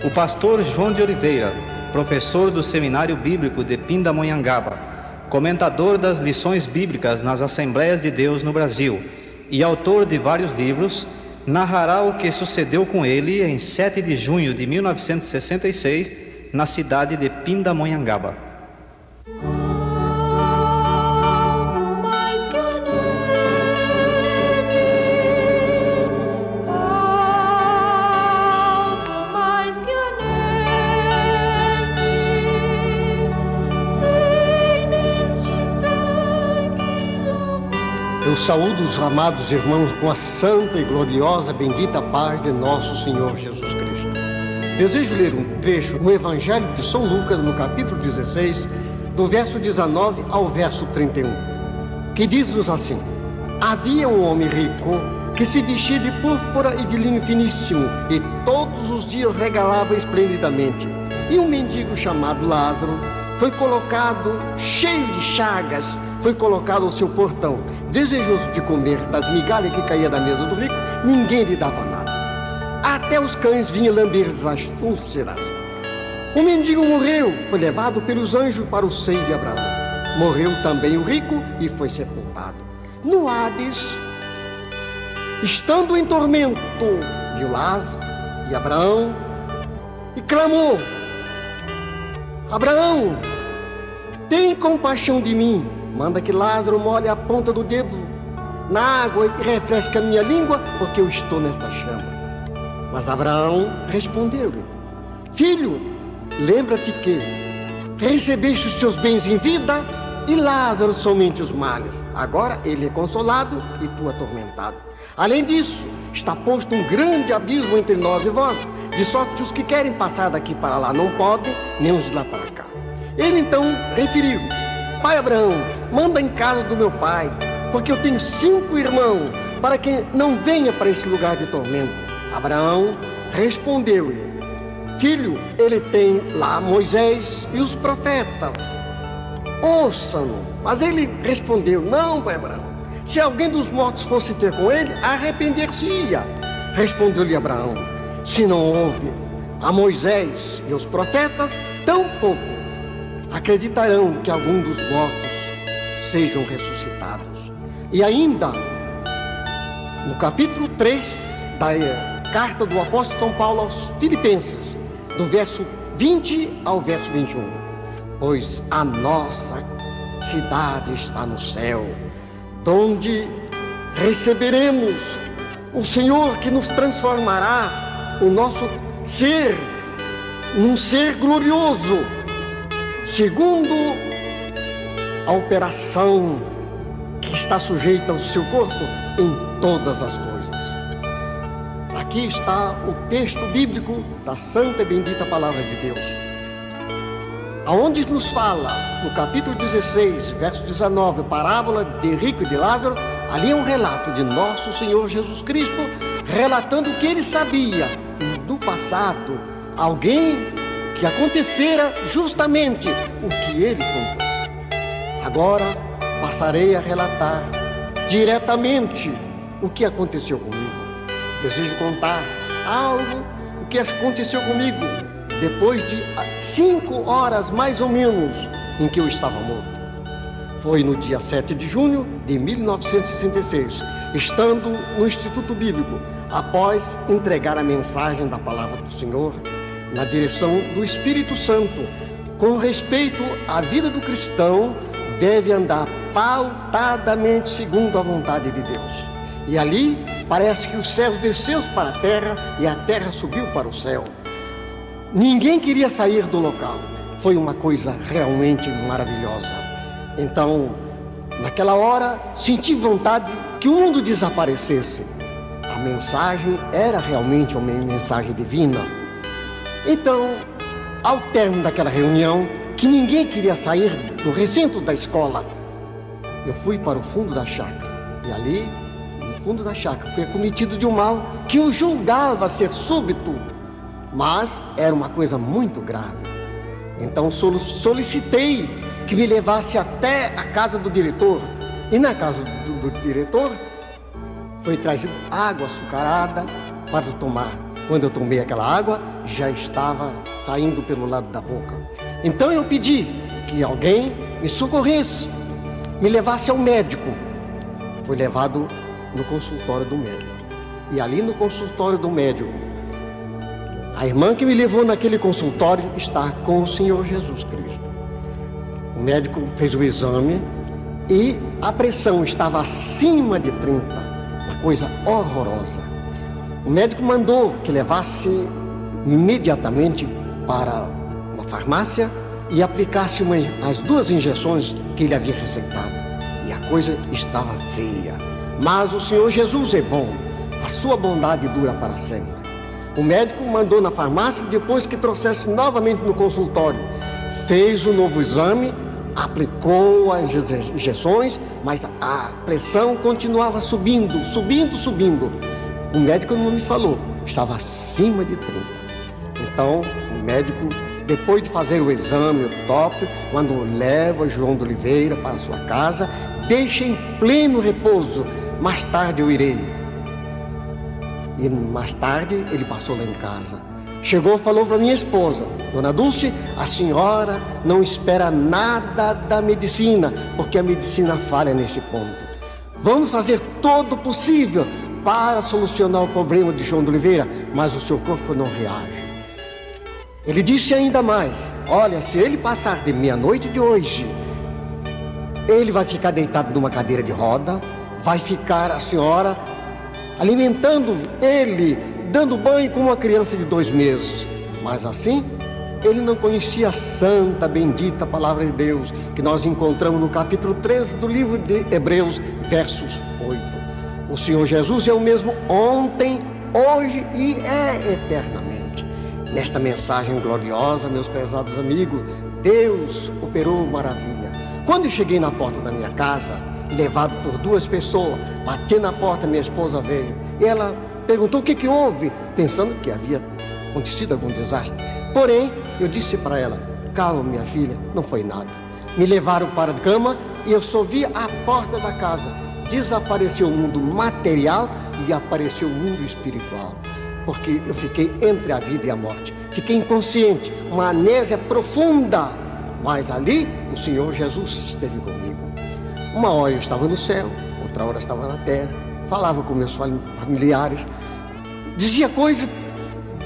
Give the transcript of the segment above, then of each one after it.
O pastor João de Oliveira, professor do Seminário Bíblico de Pindamonhangaba, comentador das lições bíblicas nas Assembleias de Deus no Brasil e autor de vários livros, narrará o que sucedeu com ele em 7 de junho de 1966, na cidade de Pindamonhangaba. Eu saúdo os amados irmãos com a santa e gloriosa bendita paz de nosso Senhor Jesus Cristo. Desejo ler um trecho no Evangelho de São Lucas, no capítulo 16, do verso 19 ao verso 31, que diz-nos assim: Havia um homem rico que se vestia de púrpura e de linho finíssimo e todos os dias regalava esplendidamente. E um mendigo chamado Lázaro foi colocado, cheio de chagas, foi colocado ao seu portão. Desejoso de comer das migalhas que caía da mesa do rico, ninguém lhe dava nada. Até os cães vinham lamber as úlceras. O mendigo morreu, foi levado pelos anjos para o seio de Abraão. Morreu também o rico e foi sepultado. No Hades, estando em tormento, viu Lázaro e Abraão e clamou: Abraão, tem compaixão de mim. Manda que Lázaro molhe a ponta do dedo na água e refresque a minha língua, porque eu estou nesta chama. Mas Abraão respondeu-lhe: Filho, lembra-te que recebeste os teus bens em vida e Lázaro somente os males. Agora ele é consolado e tu atormentado. Além disso, está posto um grande abismo entre nós e vós, de sorte que os que querem passar daqui para lá não podem, nem os de lá para cá. Ele então referiu: Pai Abraão, manda em casa do meu pai, porque eu tenho 5 irmãos, para que não venha para esse lugar de tormento. Abraão respondeu-lhe: Filho, ele tem lá Moisés e os profetas. Ouçam-no. Mas ele respondeu: Não, pai Abraão, se alguém dos mortos fosse ter com ele, arrepender-se-ia. Respondeu-lhe Abraão: Se não houve a Moisés e os profetas, tampouco acreditarão que algum dos mortos sejam ressuscitados. E ainda, no capítulo 3 da carta do apóstolo São Paulo aos Filipenses, do verso 20 ao verso 21, pois a nossa cidade está no céu, donde receberemos o Senhor, que nos transformará o nosso ser num ser glorioso, segundo a operação que está sujeita ao seu corpo em todas as coisas. Aqui está o texto bíblico da santa e bendita palavra de Deus, aonde nos fala, no capítulo 16, verso 19, parábola de rico e de Lázaro. Ali é um relato de nosso Senhor Jesus Cristo, relatando o que ele sabia do passado, alguém que acontecera justamente o que ele contou. Agora passarei a relatar diretamente o que aconteceu comigo. Desejo contar algo o que aconteceu comigo depois de 5 horas mais ou menos em que eu estava morto. Foi no dia 7 de junho de 1966, estando no Instituto Bíblico, após entregar a mensagem da palavra do Senhor na direção do Espírito Santo. Com respeito à vida do cristão, deve andar pautadamente segundo a vontade de Deus. E ali parece que os céus desceu para a terra e a terra subiu para o céu. Ninguém queria sair do local. Foi uma coisa realmente maravilhosa. Então, naquela hora, senti vontade que o mundo desaparecesse. A mensagem era realmente uma mensagem divina. Então, ao término daquela reunião, que ninguém queria sair do recinto da escola, eu fui para o fundo da chácara. E ali, no fundo da chácara, fui acometido de um mal que eu julgava ser súbito, mas era uma coisa muito grave. Então solicitei que me levasse até a casa do diretor. E na casa do diretor foi trazida água açucarada para tomar. Quando eu tomei aquela água, já estava saindo pelo lado da boca. Então eu pedi que alguém me socorresse, me levasse ao médico. Fui levado no consultório do médico. E ali no consultório do médico, a irmã que me levou naquele consultório está com o Senhor Jesus Cristo. O médico fez o exame e a pressão estava acima de 30, uma coisa horrorosa. O médico mandou que levasse imediatamente para uma farmácia e aplicasse as 2 injeções que ele havia receitado. E a coisa estava feia. Mas o Senhor Jesus é bom, a sua bondade dura para sempre. O médico mandou na farmácia, depois que trouxesse novamente no consultório, fez um novo exame, aplicou as injeções, mas a pressão continuava subindo. O médico não me falou, estava acima de 30. Então, o médico, depois de fazer o exame, o top, quando leva João de Oliveira para a sua casa, deixa em pleno repouso. Mais tarde eu irei. E mais tarde ele passou lá em casa. Chegou e falou para minha esposa: Dona Dulce, a senhora não espera nada da medicina, porque a medicina falha nesse ponto. Vamos fazer todo o possível para solucionar o problema de João de Oliveira, mas o seu corpo não reage. Ele disse ainda mais: olha, se ele passar de meia-noite de hoje, ele vai ficar deitado numa cadeira de roda, vai ficar a senhora alimentando ele, dando banho como uma criança de 2 meses. Mas assim, ele não conhecia a santa, bendita palavra de Deus, que nós encontramos no capítulo 13 do livro de Hebreus, versos 8. O Senhor Jesus é o mesmo ontem, hoje e é eternamente. Nesta mensagem gloriosa, meus prezados amigos, Deus operou maravilha. Quando eu cheguei na porta da minha casa, levado por 2 pessoas, bati na porta, minha esposa veio. E ela perguntou o que houve, pensando que havia acontecido algum desastre. Porém, eu disse para ela: calma, minha filha, não foi nada. Me levaram para a cama e eu só vi a porta da casa. Desapareceu o mundo material e apareceu o mundo espiritual. Porque eu fiquei entre a vida e a morte. Fiquei inconsciente, uma amnésia profunda. Mas ali, o Senhor Jesus esteve comigo. Uma hora eu estava no céu, outra hora eu estava na terra, falava com meus familiares, dizia coisas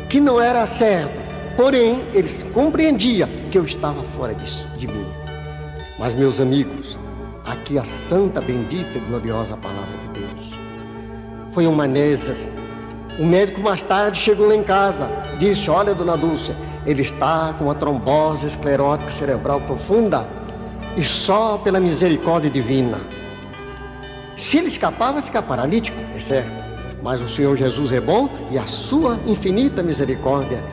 que não era certo, porém eles compreendiam que eu estava fora de mim. Mas, meus amigos, aqui a santa, bendita e gloriosa palavra de Deus. Foi uma amnésia. O médico mais tarde chegou lá em casa, disse: olha, Dona Dulce, ele está com uma trombose esclerótica cerebral profunda, e só pela misericórdia divina. Se ele escapar, vai ficar paralítico, é certo. Mas o Senhor Jesus é bom e a sua infinita misericórdia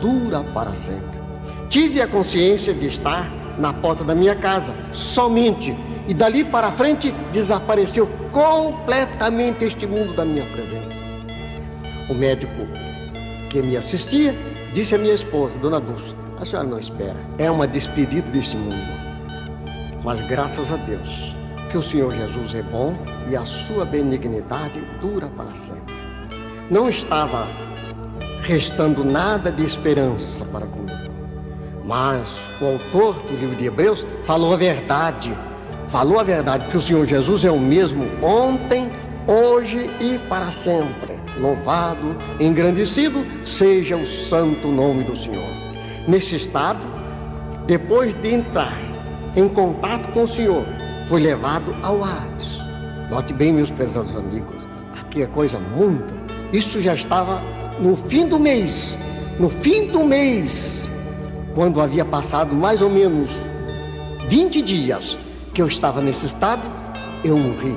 dura para sempre. Tive a consciência de estar na porta da minha casa, somente. E dali para frente desapareceu completamente este mundo da minha presença. O médico que me assistia disse à minha esposa: Dona Dulce, a senhora não espera, é uma despedida deste mundo. Mas graças a Deus que o Senhor Jesus é bom e a sua benignidade dura para sempre. Não estava restando nada de esperança para comigo. Mas o autor do livro de Hebreus falou a verdade. Falou a verdade, que o Senhor Jesus é o mesmo ontem, hoje e para sempre. Louvado, engrandecido seja o santo nome do Senhor. Nesse estado, depois de entrar em contato com o Senhor, foi levado ao Hades. Note bem, meus prezados amigos, aqui é coisa muito. Isso já estava no fim do mês. No fim do mês, quando havia passado mais ou menos 20 dias que eu estava nesse estado, eu morri.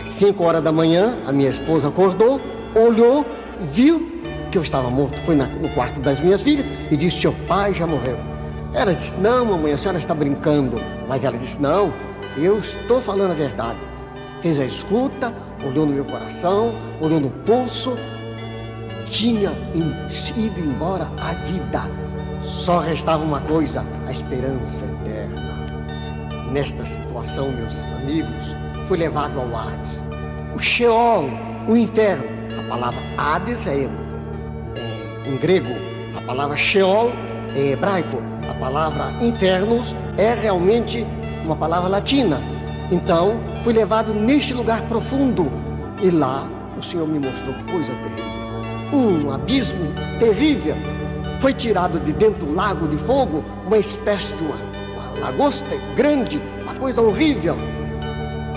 Às 5 horas da manhã, a minha esposa acordou, olhou, viu que eu estava morto. Foi no quarto das minhas filhas e disse: seu pai já morreu. Ela disse: não, mamãe, a senhora está brincando. Mas ela disse: não, eu estou falando a verdade. Fez a escuta, olhou no meu coração, olhou no pulso. Tinha ido embora a vida. Só restava uma coisa: a esperança eterna. Nesta situação, meus amigos, fui levado ao Hades. O Sheol, o inferno. A palavra Hades é em grego. A palavra Sheol, em hebraico, a palavra infernos é realmente uma palavra latina. Então, fui levado neste lugar profundo e lá o Senhor me mostrou coisa terrível. Um abismo terrível. Foi tirado de dentro do lago de fogo uma espécie de uma lagosta grande, uma coisa horrível.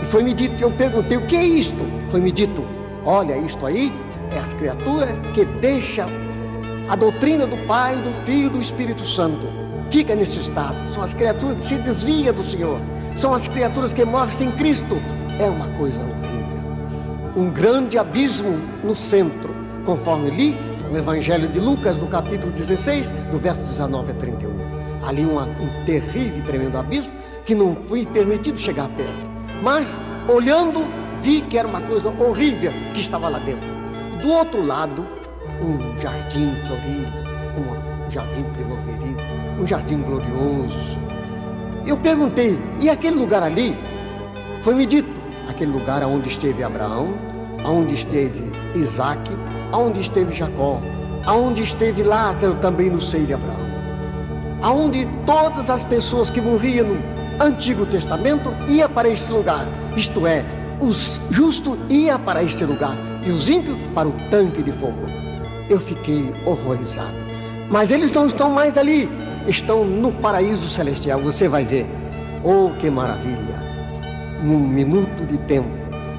E foi me dito, eu perguntei, o que é isto? Foi me dito, olha, isto aí é as criaturas que deixam a doutrina do Pai, do Filho e do Espírito Santo. Fica nesse estado. São as criaturas que se desviam do Senhor. São as criaturas que morrem sem Cristo. É uma coisa horrível. Um grande abismo no centro, conforme li no Evangelho de Lucas, no capítulo 16, do verso 19 a 31. Ali um terrível e tremendo abismo que não fui permitido chegar perto. Mas, olhando, vi que era uma coisa horrível que estava lá dentro. Do outro lado, um jardim florido, um jardim primaverido, um jardim glorioso. Eu perguntei, e aquele lugar ali? Foi-me dito, aquele lugar onde esteve Abraão, onde esteve Isaque, onde esteve Jacó, onde esteve Lázaro também no seio de Abraão, onde todas as pessoas que morriam no Antigo Testamento iam para este lugar, isto é, os justos iam para este lugar e os ímpios para o tanque de fogo. Eu fiquei horrorizado. Mas eles não estão mais ali, estão no paraíso celestial, você vai ver. Oh, que maravilha! Num minuto de tempo,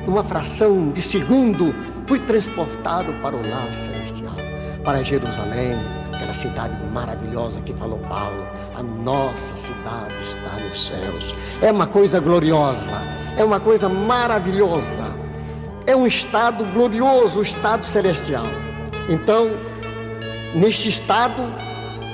numa fração de segundo, fui transportado para o lar celestial, para Jerusalém, aquela cidade maravilhosa que falou Paulo. A nossa cidade está nos céus. É uma coisa gloriosa, é uma coisa maravilhosa, é um estado glorioso, o estado celestial. Então, neste estado,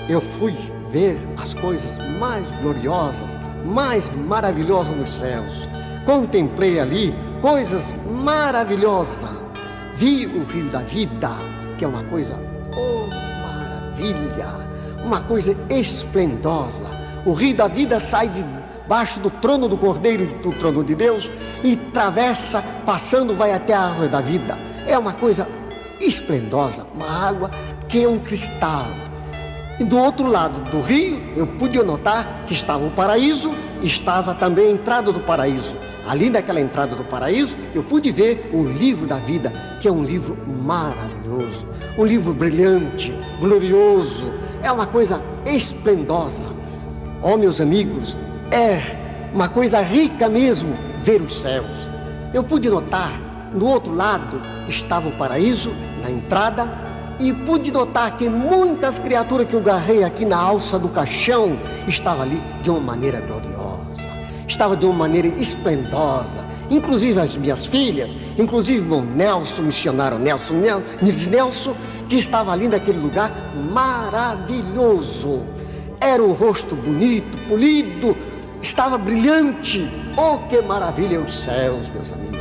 eu fui ver as coisas mais gloriosas, mais maravilhosas nos céus. Contemplei ali coisas maravilhosas. Vi o rio da vida, que é uma coisa, oh, maravilha, uma coisa esplendosa. O rio da vida sai debaixo do trono do Cordeiro e do trono de Deus e atravessa, passando, vai até a árvore da vida. É uma coisa esplendosa, uma água que é um cristal. E do outro lado do rio, eu pude notar que estava o paraíso, estava também a entrada do paraíso. Ali naquela entrada do paraíso, eu pude ver o livro da vida, que é um livro maravilhoso, um livro brilhante, glorioso, é uma coisa esplendosa. Oh, meus amigos, é uma coisa rica mesmo ver os céus. Eu pude notar, do outro lado estava o paraíso, na entrada, e pude notar que muitas criaturas que eu agarrei aqui na alça do caixão estavam ali de uma maneira gloriosa, estava de uma maneira esplendosa, inclusive as minhas filhas, inclusive o meu Nelson, missionário Nils Nelson, que estava ali naquele lugar maravilhoso. Era o rosto bonito, polido, estava brilhante. Oh, que maravilha os céus, meus amigos.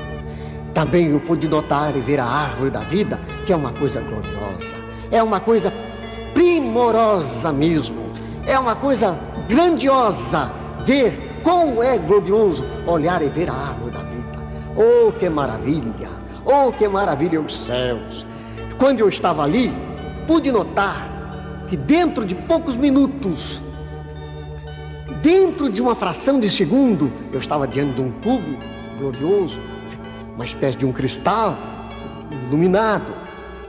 Também eu pude notar e ver a árvore da vida, que é uma coisa gloriosa, é uma coisa primorosa mesmo, é uma coisa grandiosa, ver como é glorioso olhar e ver a árvore da vida. Oh, que maravilha os céus. Quando eu estava ali, pude notar que dentro de poucos minutos, dentro de uma fração de segundo, eu estava diante de um cubo glorioso, uma espécie de um cristal iluminado.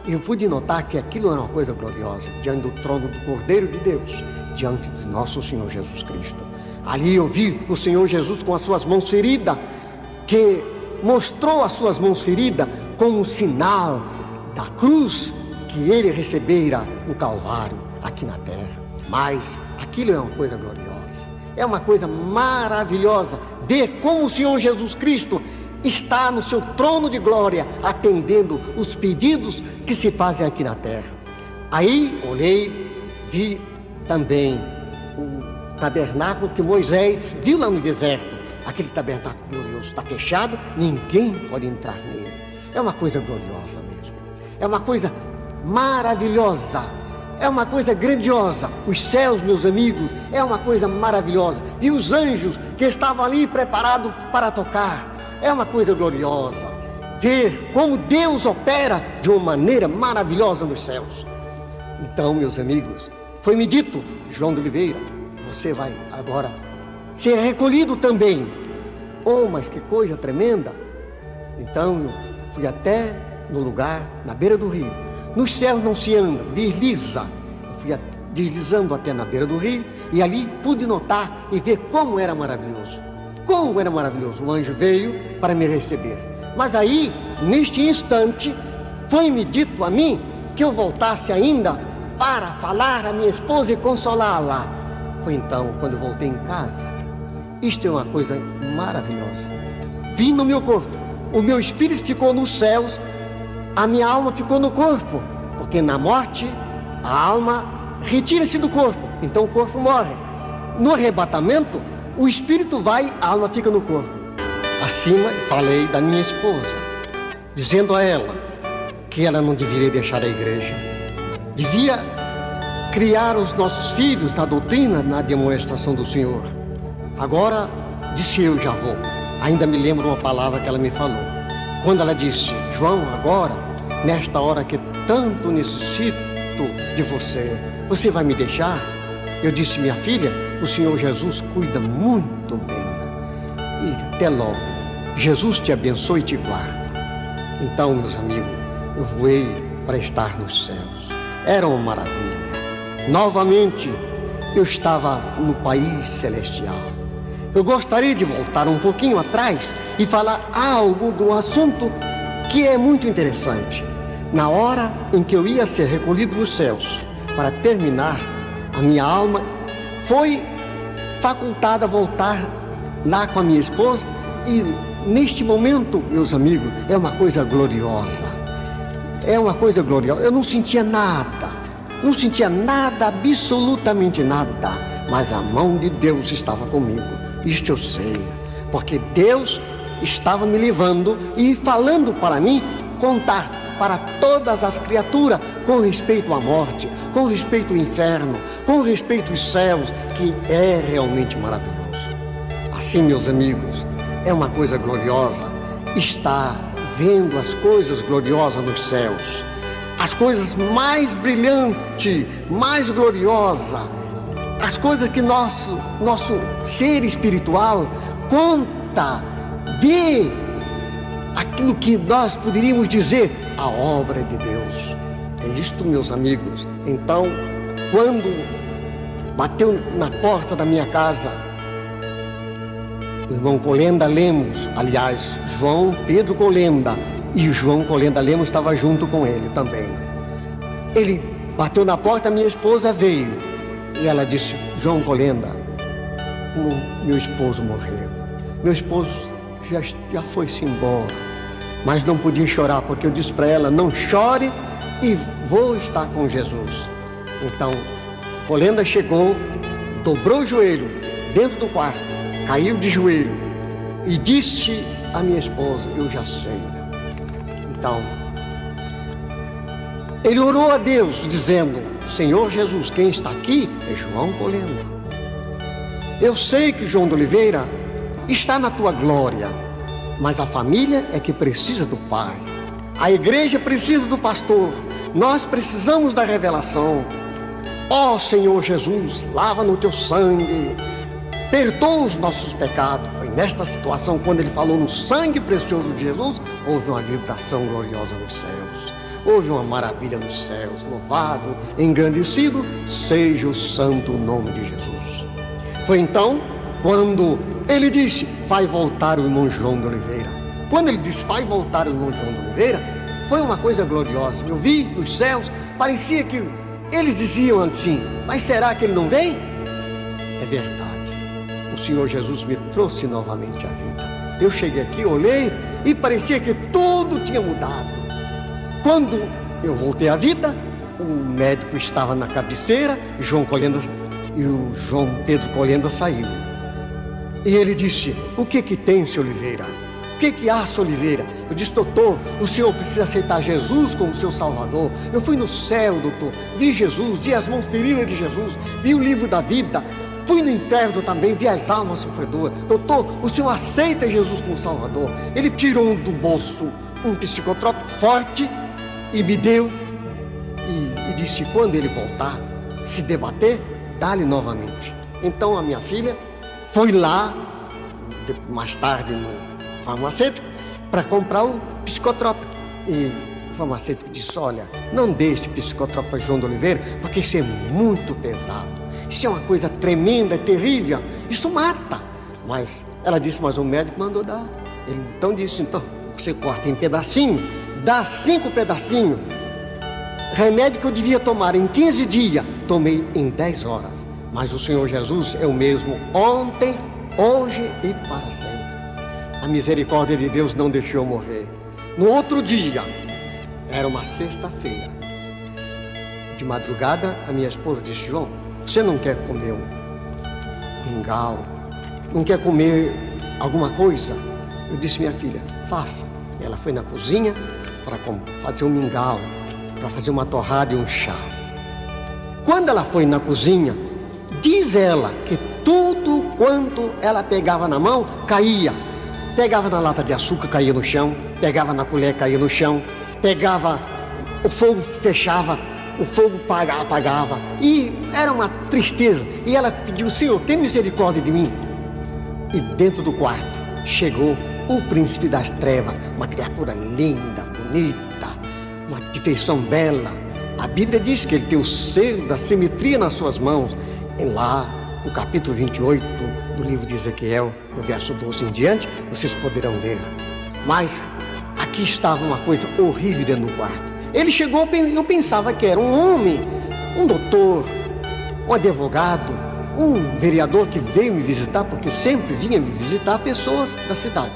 E eu pude notar que aquilo era uma coisa gloriosa, diante do trono do Cordeiro de Deus, diante de nosso Senhor Jesus Cristo. Ali eu vi o Senhor Jesus com as suas mãos feridas, que mostrou as suas mãos feridas como um sinal da cruz que ele recebera no Calvário, aqui na terra. Mas aquilo é uma coisa gloriosa, é uma coisa maravilhosa, ver como o Senhor Jesus Cristo está no seu trono de glória, atendendo os pedidos que se fazem aqui na terra. Aí olhei, vi também o tabernáculo que Moisés viu lá no deserto. Aquele tabernáculo glorioso está fechado, ninguém pode entrar nele. É uma coisa gloriosa mesmo, é uma coisa maravilhosa, é uma coisa grandiosa. Os céus, meus amigos, é uma coisa maravilhosa. Vi os anjos que estavam ali preparados para tocar. É uma coisa gloriosa ver como Deus opera de uma maneira maravilhosa nos céus. Então, meus amigos, foi-me dito, João de Oliveira, você vai agora ser recolhido também. Oh, mas que coisa tremenda! Então, eu fui até no lugar, na beira do rio. Nos céus não se anda, desliza. Eu fui deslizando até na beira do rio e ali pude notar e ver como era maravilhoso. Como era maravilhoso. O anjo veio para me receber. Mas aí, neste instante, foi-me dito a mim que eu voltasse ainda para falar à minha esposa e consolá-la. Foi então, quando eu voltei em casa. Isto é uma coisa maravilhosa. Vim no meu corpo, o meu espírito ficou nos céus, a minha alma ficou no corpo, porque na morte a alma retira-se do corpo, então o corpo morre. No arrebatamento, o espírito vai, a alma fica no corpo. Acima, falei da minha esposa, dizendo a ela que ela não deveria deixar a igreja, devia criar os nossos filhos na doutrina, na demonstração do Senhor. Agora, disse eu, já vou. Ainda me lembro uma palavra que ela me falou. Quando ela disse, João, agora, nesta hora que tanto necessito de você, você vai me deixar? Eu disse, minha filha, o Senhor Jesus cuida muito bem. E até logo. Jesus te abençoe e te guarda. Então, meus amigos, eu voei para estar nos céus. Era uma maravilha. Novamente, eu estava no país celestial. Eu gostaria de voltar um pouquinho atrás e falar algo do assunto que é muito interessante. Na hora em que eu ia ser recolhido nos céus, para terminar, a minha alma foi facultada a voltar lá com a minha esposa e neste momento, meus amigos, é uma coisa gloriosa. É uma coisa gloriosa. Eu não sentia nada, absolutamente nada, mas a mão de Deus estava comigo. Isto eu sei, porque Deus estava me levando e falando para mim, contar para todas as criaturas com respeito à morte, com respeito ao inferno, com respeito aos céus, que é realmente maravilhoso. Assim, meus amigos, é uma coisa gloriosa estar vendo as coisas gloriosas nos céus, as coisas mais brilhantes, mais gloriosas, as coisas que nosso ser espiritual conta, vê aquilo que nós poderíamos dizer, a obra de Deus. É isto, meus amigos. Então, quando bateu na porta da minha casa, o irmão Colenda Lemos, aliás, João Pedro Colenda, e o João Colenda Lemos estava junto com ele também. Ele bateu na porta, minha esposa veio. E ela disse, João Colenda, meu esposo morreu. Meu esposo já foi-se embora. Mas não podia chorar, porque eu disse para ela, não chore e vou estar com Jesus. Então, Colenda chegou, dobrou o joelho dentro do quarto, caiu de joelho e disse à minha esposa, eu já sei. Então, ele orou a Deus, dizendo, Senhor Jesus, quem está aqui é João Colenda. Eu sei que João de Oliveira está na tua glória, mas a família é que precisa do Pai. A igreja precisa do pastor. Nós precisamos da revelação. Ó Senhor Jesus, lava no teu sangue, perdoa os nossos pecados. Foi nesta situação, quando ele falou no sangue precioso de Jesus, houve uma vibração gloriosa nos céus. Houve uma maravilha nos céus. Louvado, engrandecido seja o santo nome de Jesus. Foi então quando ele disse, vai voltar o irmão João de Oliveira. Quando ele disse, vai voltar o irmão João de Oliveira, foi uma coisa gloriosa. Eu vi nos céus, parecia que eles diziam assim, mas será que ele não vem? É verdade. O Senhor Jesus me trouxe novamente à vida. Eu cheguei aqui, olhei e parecia que tudo tinha mudado. Quando eu voltei à vida, o médico estava na cabeceira, João Colenda e o João Pedro Colenda saiu. E ele disse, o que tem, Sr. Oliveira? O que há, Sr. Oliveira? Eu disse, doutor, o senhor precisa aceitar Jesus como seu Salvador. Eu fui no céu, doutor, vi Jesus, vi as mãos feridas de Jesus, vi o livro da vida, fui no inferno também, vi as almas sofredoras. Doutor, o senhor aceita Jesus como Salvador? Ele tirou do bolso um psicotrópico forte e me deu e disse, quando ele voltar, se debater, dá-lhe novamente. Então a minha filha foi lá, mais tarde no farmacêutico, para comprar o psicotrópico. E o farmacêutico disse, olha, não dê esse psicotrópico para João de Oliveira, porque isso é muito pesado. Isso é uma coisa tremenda, terrível, isso mata. Mas ela disse, mas o médico mandou dar. Ele então disse, então, você corta em pedacinho, dá 5 pedacinhos. Remédio que eu devia tomar em 15 dias, tomei em 10 horas. Mas o Senhor Jesus é o mesmo ontem, hoje e para sempre. A misericórdia de Deus não deixou eu morrer. No outro dia, era uma sexta-feira. De madrugada, a minha esposa disse, João, você não quer comer um mingau? Não quer comer alguma coisa? Eu disse, minha filha, faça. Ela foi na cozinha para fazer um mingau, para fazer uma torrada e um chá. Quando ela foi na cozinha, diz ela que tudo quanto ela pegava na mão, caía. Pegava na lata de açúcar, caía no chão. Pegava na colher, caía no chão. Pegava, o fogo fechava, o fogo apagava. E era uma tristeza. E ela pediu, Senhor, tem misericórdia de mim. E dentro do quarto chegou o príncipe das trevas, uma criatura linda, bonita, uma feição bela. A Bíblia diz que ele tem o selo da simetria nas suas mãos. E lá, no capítulo 28 do livro de Ezequiel, no verso 12 em diante, vocês poderão ler. Mas aqui estava uma coisa horrível dentro do quarto. Ele chegou, eu pensava que era um homem, um doutor, um advogado, um vereador que veio me visitar, porque sempre vinha me visitar pessoas da cidade.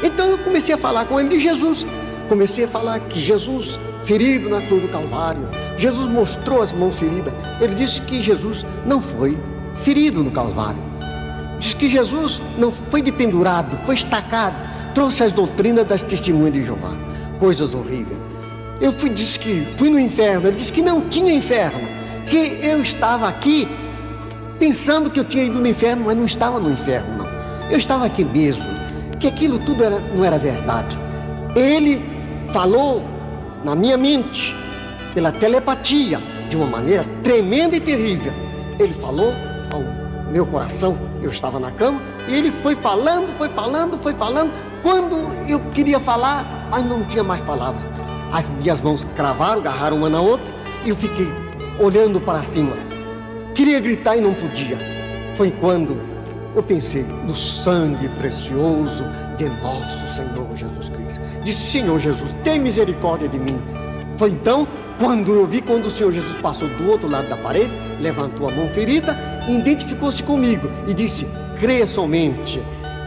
Então eu comecei a falar com ele de Jesus. Comecei a falar que Jesus, ferido na cruz do Calvário, Jesus mostrou as mãos feridas. Ele disse que Jesus não foi ferido no Calvário. Diz que Jesus não foi dependurado, foi estacado. Trouxe as doutrinas das testemunhas de Jeová. Coisas horríveis. Eu disse que fui no inferno. Ele disse que não tinha inferno. Que eu estava aqui pensando que eu tinha ido no inferno, mas não estava no inferno, não. Eu estava aqui mesmo. Que aquilo tudo não era verdade. Ele falou na minha mente, pela telepatia, de uma maneira tremenda e terrível. Ele falou ao meu coração, eu estava na cama, e ele foi falando. Quando eu queria falar, mas não tinha mais palavra. As minhas mãos cravaram, agarraram uma na outra, e eu fiquei olhando para cima. Queria gritar e não podia. Foi quando eu pensei no sangue precioso de nosso Senhor Jesus Cristo. Disse, Senhor Jesus, tem misericórdia de mim. Foi então quando eu vi, quando o Senhor Jesus passou do outro lado da parede, levantou a mão ferida, identificou-se comigo e disse, creia somente,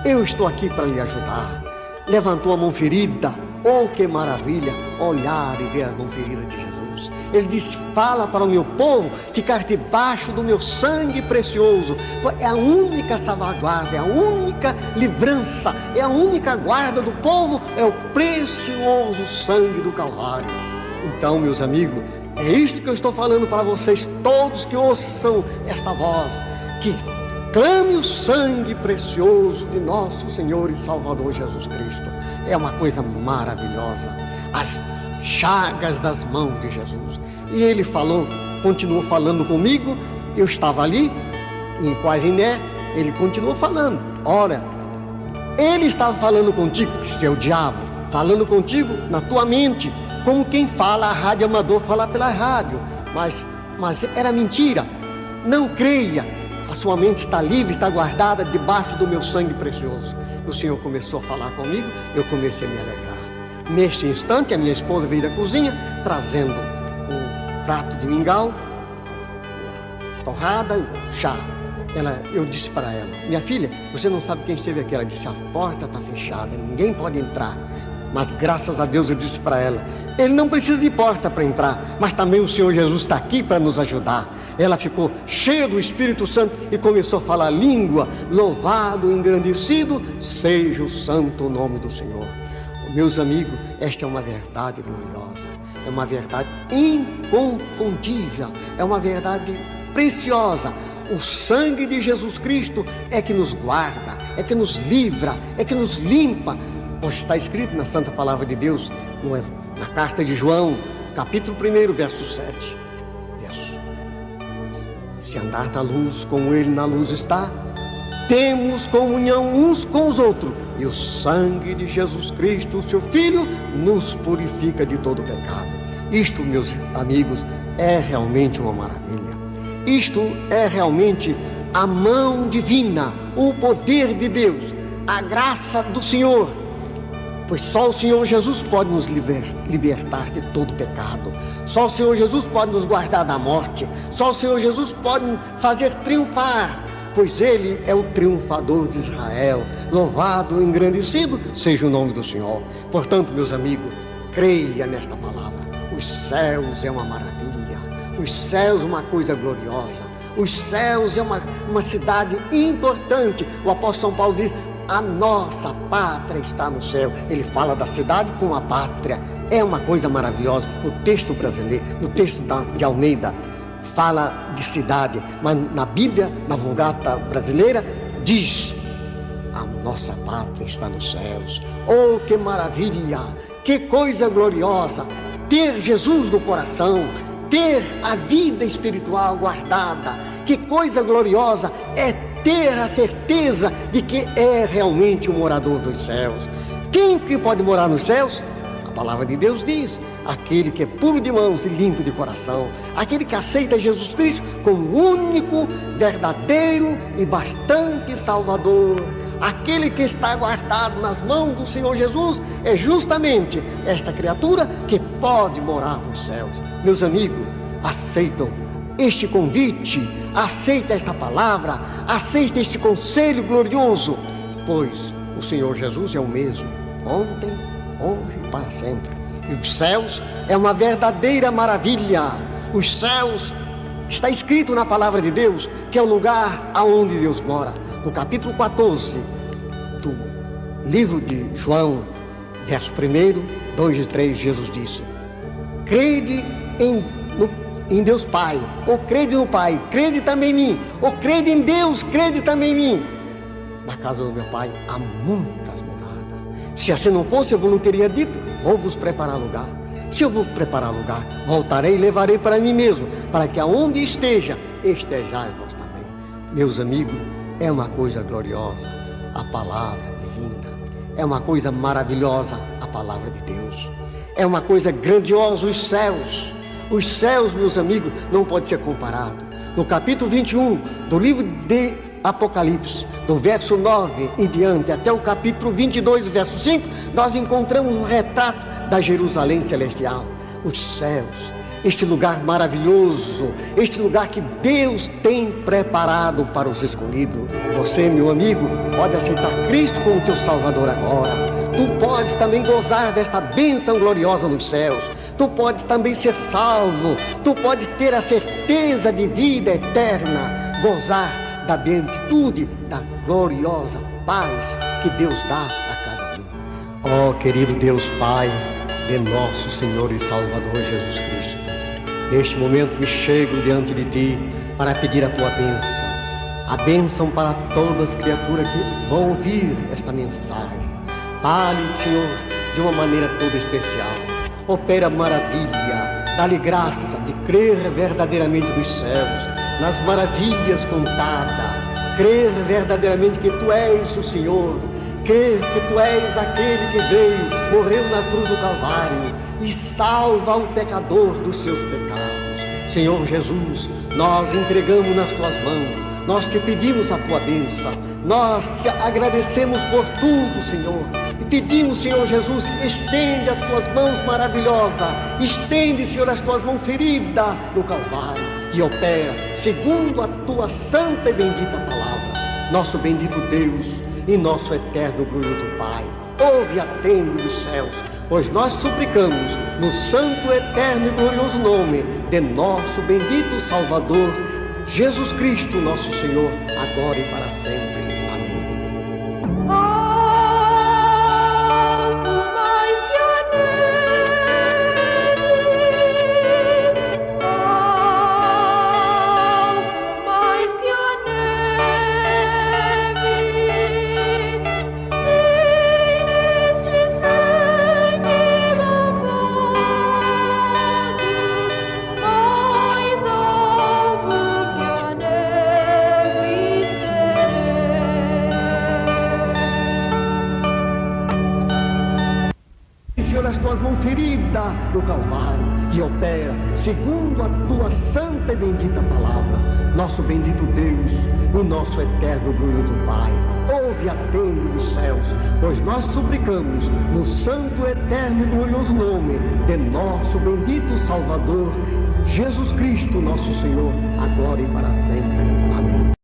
eu estou aqui para lhe ajudar. Levantou a mão ferida, oh que maravilha, olhar e ver a mão ferida de Jesus. Ele disse, fala para o meu povo ficar debaixo do meu sangue precioso. É a única salvaguarda, é a única livrança, é a única guarda do povo, é o precioso sangue do Calvário. Então, meus amigos, é isto que eu estou falando para vocês, todos que ouçam esta voz, que clame o sangue precioso de nosso Senhor e Salvador Jesus Cristo. É uma coisa maravilhosa, as chagas das mãos de Jesus. E ele falou, continuou falando comigo, eu estava ali, quase inerte, ele continuou falando. Ora, ele estava falando contigo, que é o diabo, falando contigo na tua mente, como quem fala a rádio amador fala pela rádio, mas era mentira. Não creia, a sua mente está livre, está guardada debaixo do meu sangue precioso. O Senhor começou a falar comigo, eu comecei a me alegrar. Neste instante, a minha esposa veio da cozinha, trazendo um prato de mingau, torrada e chá. Eu disse para ela, minha filha, você não sabe quem esteve aqui. Ela disse, a porta está fechada, ninguém pode entrar. Mas graças a Deus eu disse para ela, ele não precisa de porta para entrar, mas também o Senhor Jesus está aqui para nos ajudar. Ela ficou cheia do Espírito Santo e começou a falar língua, louvado, engrandecido, seja o santo nome do Senhor. Meus amigos, esta é uma verdade gloriosa, é uma verdade inconfundível, é uma verdade preciosa. O sangue de Jesus Cristo é que nos guarda, é que nos livra, é que nos limpa. Pois está escrito na Santa Palavra de Deus, na carta de João, capítulo 1, verso 7. Se andar na luz como Ele na luz está, temos comunhão uns com os outros, e o sangue de Jesus Cristo, o seu Filho, nos purifica de todo pecado. Isto, meus amigos, é realmente uma maravilha. Isto é realmente a mão divina, o poder de Deus, a graça do Senhor, pois só o Senhor Jesus pode nos libertar de todo pecado. Só o Senhor Jesus pode nos guardar da morte. Só o Senhor Jesus pode nos fazer triunfar, pois Ele é o triunfador de Israel. Louvado e engrandecido seja o nome do Senhor. Portanto, meus amigos, creia nesta palavra. Os céus é uma maravilha. Os céus é uma coisa gloriosa. Os céus é uma cidade importante. O apóstolo São Paulo diz: a nossa pátria está no céu. Ele fala da cidade com a pátria. É uma coisa maravilhosa. O texto brasileiro, no texto de Almeida, fala de cidade, mas na Bíblia, na Vulgata brasileira, diz: a nossa pátria está nos céus. Oh, que maravilha! Que coisa gloriosa! Ter Jesus no coração, ter a vida espiritual guardada. Que coisa gloriosa é ter a certeza de que é realmente o morador dos céus. Quem que pode morar nos céus? A palavra de Deus diz: aquele que é puro de mãos e limpo de coração, aquele que aceita Jesus Cristo como único, verdadeiro e bastante Salvador. Aquele que está guardado nas mãos do Senhor Jesus é justamente esta criatura que pode morar nos céus. Meus amigos, aceitam este convite, aceita esta palavra, aceita este conselho glorioso, pois o Senhor Jesus é o mesmo, ontem, hoje e para sempre. E os céus é uma verdadeira maravilha. Os céus, está escrito na palavra de Deus, que é o lugar aonde Deus mora. No capítulo 14 do livro de João, verso 1, 2 e 3, Jesus disse: crede em Deus Pai, ou crede no Pai, crede também em mim, ou crede em Deus, crede também em mim. Na casa do meu Pai há muitas moradas. Se assim não fosse, eu não teria dito: vou vos preparar lugar. Se eu vos preparar lugar, voltarei e levarei para mim mesmo, para que aonde esteja, estejais vós também. Meus amigos, é uma coisa gloriosa a palavra divina. É uma coisa maravilhosa a palavra de Deus. É uma coisa grandiosa os céus. Os céus, meus amigos, não pode ser comparado. No capítulo 21 do livro de Apocalipse, do verso 9 em diante, até o capítulo 22, verso 5, nós encontramos um retrato da Jerusalém celestial. Os céus, este lugar maravilhoso, este lugar que Deus tem preparado para os escolhidos. Você, meu amigo, pode aceitar Cristo como teu Salvador agora. Tu podes também gozar desta bênção gloriosa nos céus. Tu podes também ser salvo. Tu podes ter a certeza de vida eterna, gozar da beatitude, da gloriosa paz que Deus dá a cada um. Oh, querido Deus Pai de nosso Senhor e Salvador Jesus Cristo, neste momento me chego diante de Ti para pedir a Tua bênção, a bênção para todas as criaturas que vão ouvir esta mensagem. Fale, Senhor, de uma maneira toda especial. Opera maravilha, dá-lhe graça de crer verdadeiramente nos céus, nas maravilhas contadas, crer verdadeiramente que Tu és o Senhor, crer que Tu és aquele que veio, morreu na cruz do Calvário e salva o pecador dos seus pecados. Senhor Jesus, nós entregamos nas Tuas mãos, nós Te pedimos a Tua bênção, nós Te agradecemos por tudo, Senhor, e pedimos, Senhor Jesus, estende as Tuas mãos maravilhosas, estende, Senhor, as Tuas mãos feridas no Calvário e opera segundo a Tua santa e bendita palavra. Nosso bendito Deus e nosso eterno glorioso Pai, ouve e atende os céus, pois nós suplicamos no santo, eterno e glorioso nome de nosso bendito Salvador, Jesus Cristo, nosso Senhor, agora e para sempre. Amém. Senhor, as tuas mãos feridas no Calvário e opera segundo a tua santa e bendita palavra. Nosso bendito Deus, o nosso eterno glorioso Pai, ouve e atende dos céus, pois nós suplicamos no santo, eterno e glorioso nome de nosso bendito Salvador, Jesus Cristo, nosso Senhor, agora e para sempre. Amém.